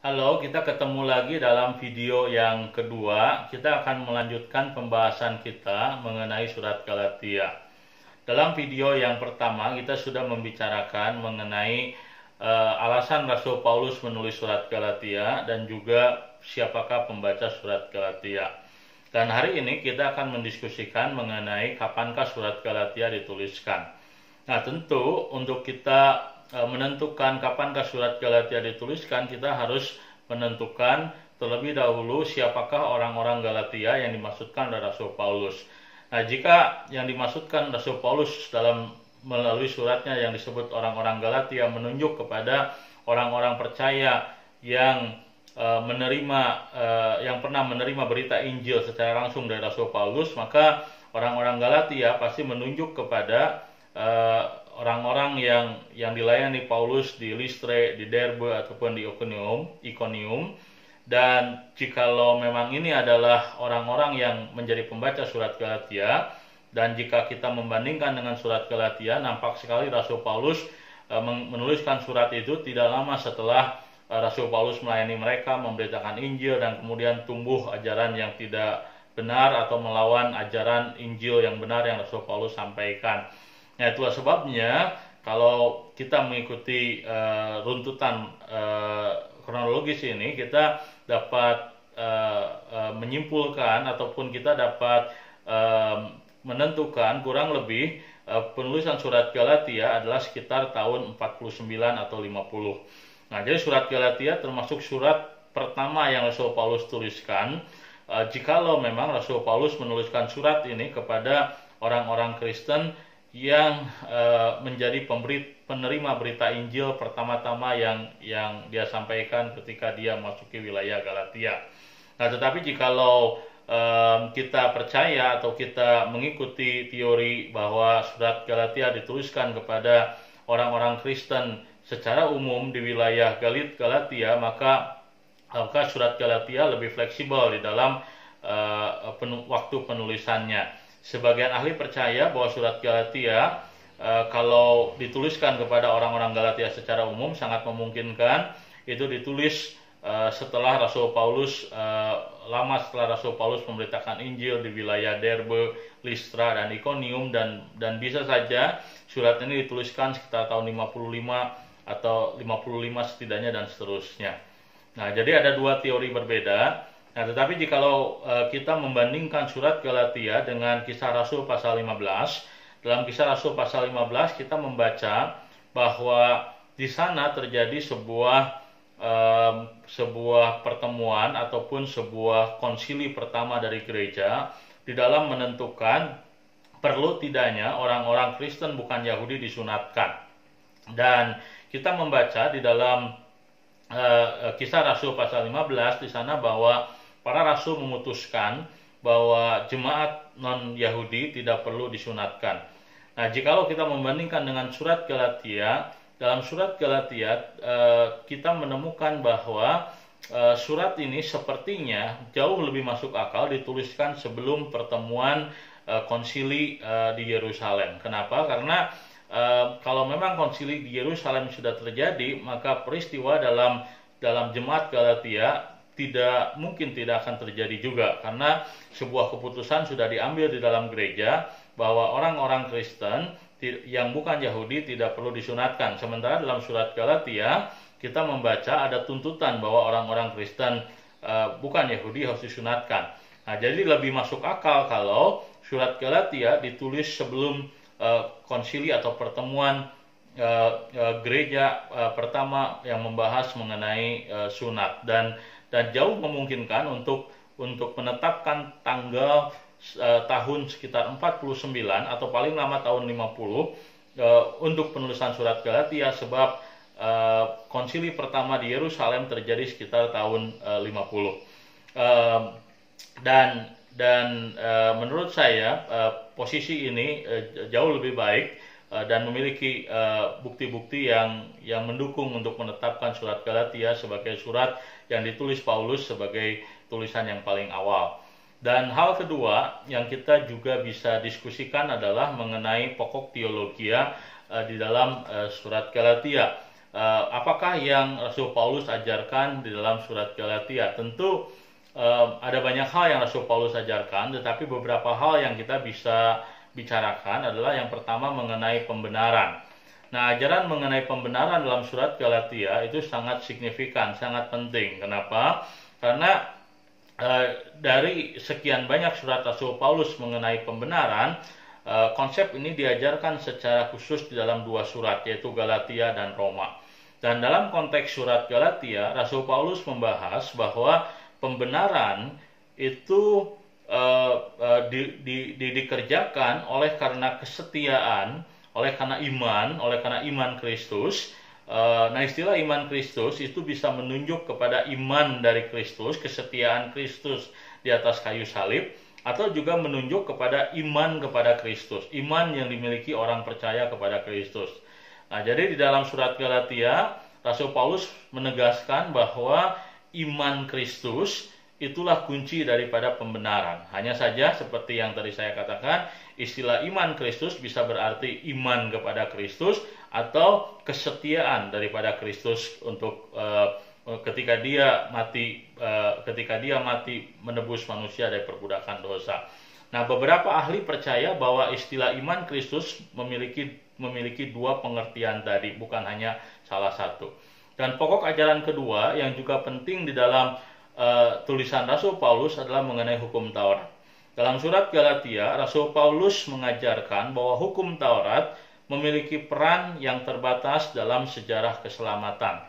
Halo, kita ketemu lagi dalam video yang kedua. Kita akan melanjutkan pembahasan kita mengenai surat Galatia. Dalam video yang pertama, kita sudah membicarakan mengenai alasan Rasul Paulus menulis surat Galatia dan juga siapakah pembaca surat Galatia. Dan hari ini kita akan mendiskusikan mengenai kapankah surat Galatia dituliskan. Nah, tentu untuk kita menentukan kapankah surat Galatia dituliskan, kita harus menentukan terlebih dahulu siapakah orang-orang Galatia yang dimaksudkan oleh Rasul Paulus. Nah, jika yang dimaksudkan Rasul Paulus dalam melalui suratnya yang disebut orang-orang Galatia menunjuk kepada orang-orang percaya yang yang pernah menerima berita Injil secara langsung dari Rasul Paulus, maka orang-orang Galatia pasti menunjuk kepada orang-orang yang dilayani Paulus di Listre, di Derbe ataupun di Iconium. Dan jikalau memang ini adalah orang-orang yang menjadi pembaca surat Galatia, dan jika kita membandingkan dengan surat Galatia, nampak sekali Rasul Paulus menuliskan surat itu tidak lama setelah Rasul Paulus melayani mereka, memberitakan Injil, dan kemudian tumbuh ajaran yang tidak benar atau melawan ajaran Injil yang benar yang Rasul Paulus sampaikan. Nah, itulah sebabnya kalau kita mengikuti runtutan kronologis ini, kita dapat menyimpulkan ataupun kita dapat menentukan kurang lebih penulisan surat Galatia adalah sekitar tahun 49 atau 50. Nah, jadi surat Galatia termasuk surat pertama yang Rasul Paulus tuliskan. Jikalau memang Rasul Paulus menuliskan surat ini kepada orang-orang Kristen yang menjadi penerima berita Injil pertama-tama yang dia sampaikan ketika dia memasuki wilayah Galatia. Nah, tetapi jikalau kita percaya atau kita mengikuti teori bahwa surat Galatia dituliskan kepada orang-orang Kristen secara umum di wilayah Galatia, maka surat Galatia lebih fleksibel di dalam waktu penulisannya. Sebagian ahli percaya bahwa surat Galatia kalau dituliskan kepada orang-orang Galatia secara umum sangat memungkinkan itu ditulis setelah Rasul Paulus lama setelah Rasul Paulus memberitakan Injil di wilayah Derbe, Listra, dan Iconium, dan bisa saja surat ini dituliskan sekitar tahun 55 atau 55 setidaknya dan seterusnya. Nah, jadi ada dua teori berbeda. Nah, tetapi jikalau kita membandingkan surat Galatia dengan Kisah Rasul pasal 15, dalam Kisah Rasul pasal 15 kita membaca bahwa di sana terjadi sebuah pertemuan ataupun sebuah konsili pertama dari gereja di dalam menentukan perlu tidaknya orang-orang Kristen bukan Yahudi disunatkan. Dan kita membaca di dalam Kisah Rasul pasal 15 di sana bahwa para rasul memutuskan bahwa jemaat non-Yahudi tidak perlu disunatkan. Nah, jikalau kita membandingkan dengan surat Galatia, dalam surat Galatia kita menemukan bahwa surat ini sepertinya jauh lebih masuk akal dituliskan sebelum pertemuan konsili di Yerusalem. Kenapa? Karena kalau memang konsili di Yerusalem sudah terjadi, maka peristiwa dalam jemaat Galatia tidak akan terjadi juga, karena sebuah keputusan sudah diambil di dalam gereja bahwa orang-orang Kristen yang bukan Yahudi tidak perlu disunatkan. Sementara dalam surat Galatia kita membaca ada tuntutan bahwa orang-orang Kristen bukan Yahudi harus disunatkan. Nah, jadi lebih masuk akal kalau surat Galatia ditulis sebelum konsili atau pertemuan gereja pertama yang membahas mengenai sunat, dan jauh memungkinkan untuk menetapkan tanggal tahun sekitar 49 atau paling lama tahun 50 untuk penulisan surat Galatia, sebab konsili pertama di Yerusalem terjadi sekitar tahun 50. Dan menurut saya posisi ini jauh lebih baik dan memiliki bukti-bukti yang mendukung untuk menetapkan surat Galatia sebagai surat yang ditulis Paulus sebagai tulisan yang paling awal. Dan hal kedua yang kita juga bisa diskusikan adalah mengenai pokok teologia di dalam surat Galatia. apakah yang Rasul Paulus ajarkan di dalam surat Galatia? Tentu ada banyak hal yang Rasul Paulus ajarkan, tetapi beberapa hal yang kita bisa bicarakan adalah yang pertama mengenai pembenaran. Nah, ajaran mengenai pembenaran dalam surat Galatia itu sangat signifikan, sangat penting. Kenapa? Karena dari sekian banyak surat Rasul Paulus mengenai pembenaran, konsep ini diajarkan secara khusus di dalam dua surat, yaitu Galatia dan Roma. Dan dalam konteks surat Galatia, Rasul Paulus membahas bahwa pembenaran itu dikerjakan oleh karena kesetiaan, oleh karena iman Kristus. Nah, istilah iman Kristus itu bisa menunjuk kepada iman dari Kristus, kesetiaan Kristus di atas kayu salib, atau juga menunjuk kepada iman kepada Kristus, iman yang dimiliki orang percaya kepada Kristus. Nah, jadi di dalam surat Galatia, Rasul Paulus menegaskan bahwa iman Kristus itulah kunci daripada pembenaran. Hanya saja seperti yang tadi saya katakan, istilah iman Kristus bisa berarti iman kepada Kristus atau kesetiaan daripada Kristus untuk ketika dia mati menebus manusia dari perbudakan dosa. Nah, beberapa ahli percaya bahwa istilah iman Kristus memiliki dua pengertian tadi, bukan hanya salah satu. Dan pokok ajaran kedua yang juga penting di dalam tulisan Rasul Paulus adalah mengenai hukum Taurat. Dalam surat Galatia, Rasul Paulus mengajarkan bahwa hukum Taurat memiliki peran yang terbatas dalam sejarah keselamatan.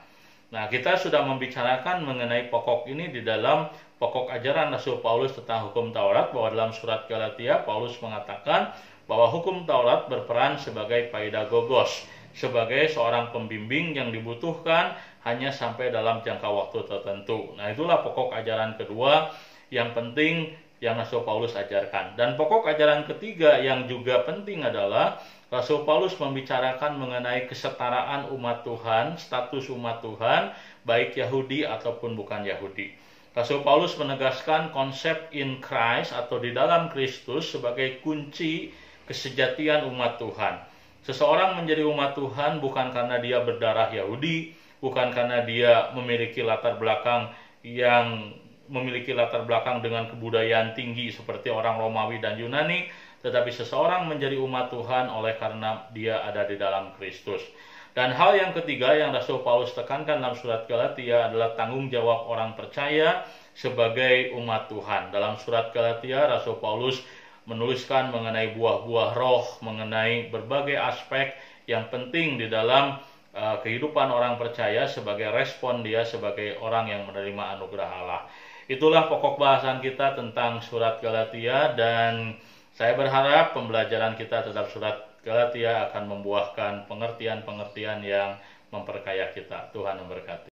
Nah, kita sudah membicarakan mengenai pokok ini di dalam pokok ajaran Rasul Paulus tentang hukum Taurat, bahwa dalam surat Galatia, Paulus mengatakan bahwa hukum Taurat berperan sebagai paidagogos, sebagai seorang pembimbing yang dibutuhkan hanya sampai dalam jangka waktu tertentu. Nah, itulah pokok ajaran kedua yang penting yang Rasul Paulus ajarkan. Dan pokok ajaran ketiga yang juga penting adalah Rasul Paulus membicarakan mengenai kesetaraan umat Tuhan, status umat Tuhan, baik Yahudi ataupun bukan Yahudi. Rasul Paulus menegaskan konsep in Christ atau di dalam Kristus sebagai kunci kesejatian umat Tuhan. Seseorang menjadi umat Tuhan bukan karena dia berdarah Yahudi, bukan karena dia memiliki latar belakang dengan kebudayaan tinggi seperti orang Romawi dan Yunani, tetapi seseorang menjadi umat Tuhan oleh karena dia ada di dalam Kristus. Dan hal yang ketiga yang Rasul Paulus tekankan dalam surat Galatia adalah tanggung jawab orang percaya sebagai umat Tuhan. Dalam surat Galatia, Rasul Paulus menuliskan mengenai buah-buah roh, mengenai berbagai aspek yang penting di dalam kehidupan orang percaya sebagai respon dia sebagai orang yang menerima anugerah Allah. Itulah pokok bahasan kita tentang surat Galatia, dan saya berharap pembelajaran kita terhadap surat Galatia akan membuahkan pengertian-pengertian yang memperkaya kita. Tuhan memberkati.